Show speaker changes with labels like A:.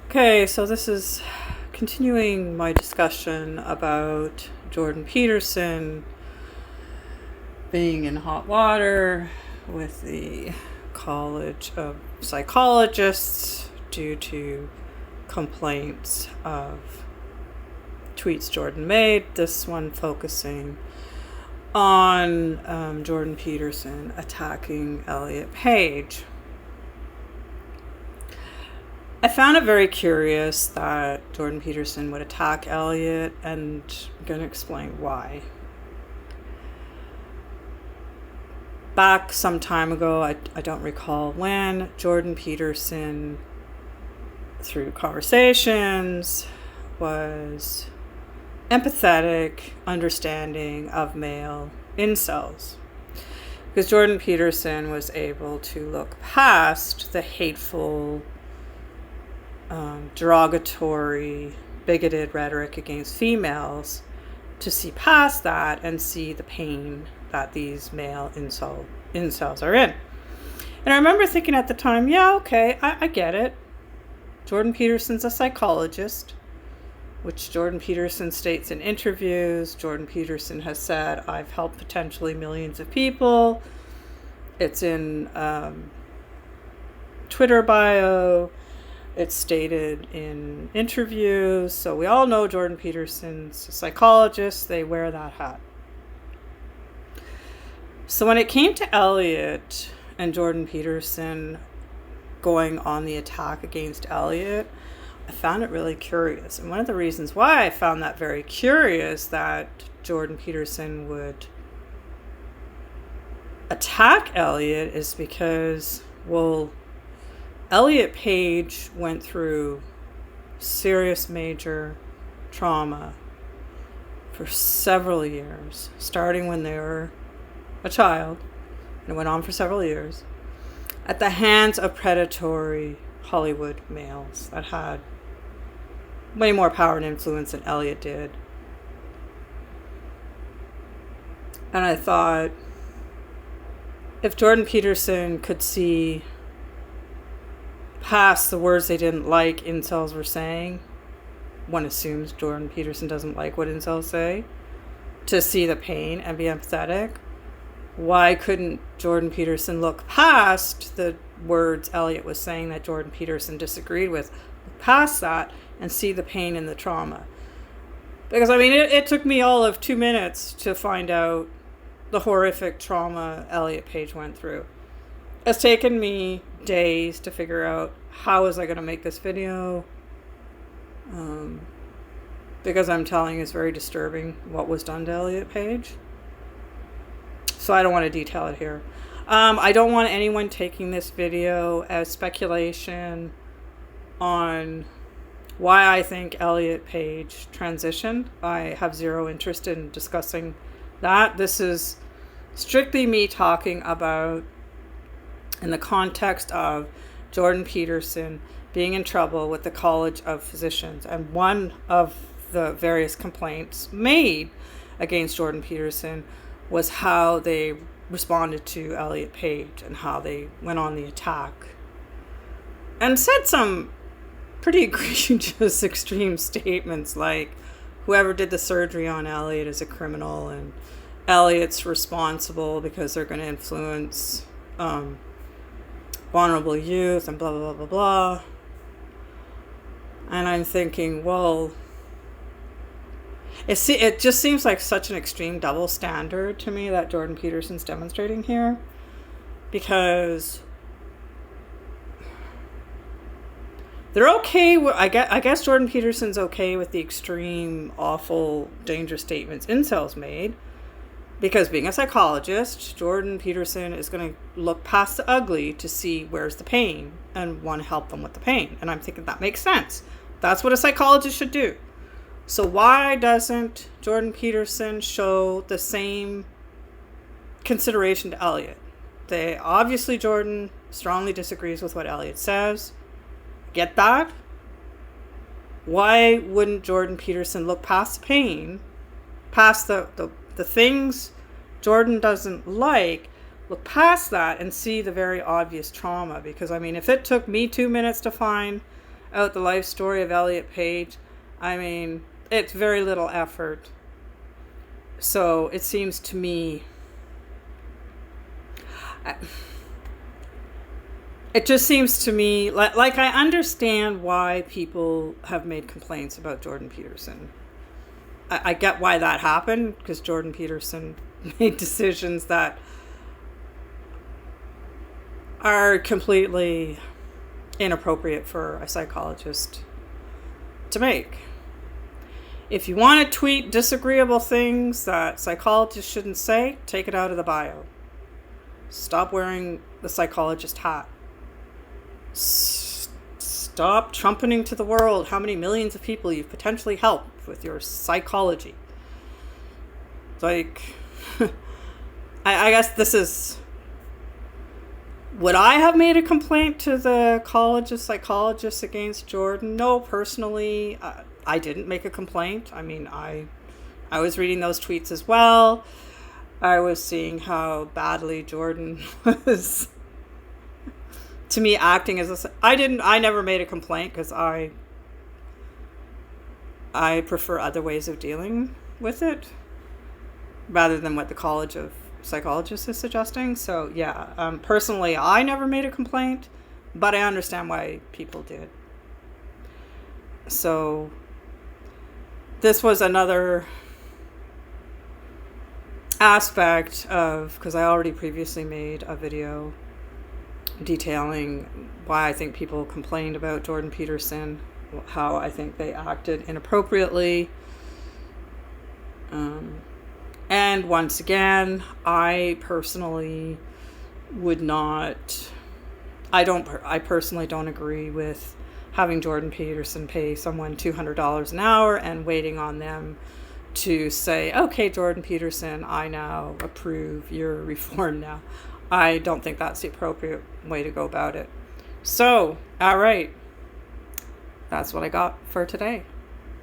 A: Okay, so this is continuing my discussion about Jordan Peterson being in hot water with the College of Psychologists due to complaints of tweets Jordan made. This one focusing on Jordan Peterson attacking Elliott Page. I found it very curious that Jordan Peterson would attack Elliott, and I'm going to explain why. Back some time ago, I don't recall when, Jordan Peterson, through conversations, was empathetic, understanding of male incels. Because Jordan Peterson was able to look past the hateful, derogatory, bigoted rhetoric against females to see past that and see the pain that these male incels are in. And I remember thinking at the time, yeah, okay, I get it. Jordan Peterson's a psychologist, which Jordan Peterson states in interviews. Jordan Peterson has said, I've helped potentially millions of people. It's in Twitter bio. It's stated in interviews. So we all know Jordan Peterson's a psychologist. They wear that hat. So when it came to Elliott and Jordan Peterson going on the attack against Elliott, I found it really curious. And one of the reasons why I found that very curious, that Jordan Peterson would attack Elliott, is because, well, Elliott Page went through serious major trauma for several years, starting when they were a child, and it went on for several years, at the hands of predatory Hollywood males that had way more power and influence than Elliott did. And I thought, if Jordan Peterson could see past the words they didn't like incels were saying, one assumes Jordan Peterson doesn't like what incels say, to see the pain and be empathetic, why couldn't Jordan Peterson look past the words Elliott was saying that Jordan Peterson disagreed with, look past that and see the pain and the trauma? Because, I mean, it took me all of 2 minutes to find out the horrific trauma Elliott Page went through. It's taken me days to figure out how was I going to make this video, because I'm telling you, it's very disturbing what was done to Elliott Page. So I don't want to detail it here. I don't want anyone taking this video as speculation on why I think Elliott Page transitioned. I have zero interest in discussing that. This is strictly me talking about in the context of Jordan Peterson being in trouble with the College of Physicians. And one of the various complaints made against Jordan Peterson was how they responded to Elliott Page and how they went on the attack. And said some pretty egregious, extreme statements like, whoever did the surgery on Elliott is a criminal, and Elliott's responsible because they're going to influence vulnerable youth, and blah, blah, blah, blah, blah. And I'm thinking, well, it just seems like such an extreme double standard to me that Jordan Peterson's demonstrating here. Because they're okay with, I guess Jordan Peterson's okay with the extreme, awful, dangerous statements incels made. Because being a psychologist, Jordan Peterson is going to look past the ugly to see where's the pain and want to help them with the pain. And I'm thinking that makes sense. That's what a psychologist should do. So why doesn't Jordan Peterson show the same consideration to Elliott? Obviously Jordan strongly disagrees with what Elliott says. Get that? Why wouldn't Jordan Peterson look past the pain, past the things Jordan doesn't like, look past that and see the very obvious trauma? Because, I mean, if it took me 2 minutes to find out the life story of Elliott Page. I mean, it's very little effort. So it seems to me, it just seems to me like I understand why people have made complaints about Jordan Peterson. I get why that happened, because Jordan Peterson made decisions that are completely inappropriate for a psychologist to make. If you want to tweet disagreeable things that psychologists shouldn't say, take it out of the bio. Stop wearing the psychologist hat. Stop trumpeting to the world how many millions of people you've potentially helped with your psychology. Like, I guess this is... Would I have made a complaint to the College of Psychologists against Jordan? No, personally, I didn't make a complaint. I mean, I was reading those tweets as well. I was seeing how badly Jordan was, to me, acting as a... I never made a complaint because I prefer other ways of dealing with it rather than what the College of Psychologists is suggesting. So yeah, personally, I never made a complaint, but I understand why people did. So this was another aspect of, because I already previously made a video detailing why I think people complained about Jordan Peterson, how I think they acted inappropriately. And once again, I personally would not, I personally don't agree with having Jordan Peterson pay someone $200 an hour and waiting on them to say, okay, Jordan Peterson, I now approve your reform now. I don't think that's the appropriate way to go about it. So, all right. That's what I got for today.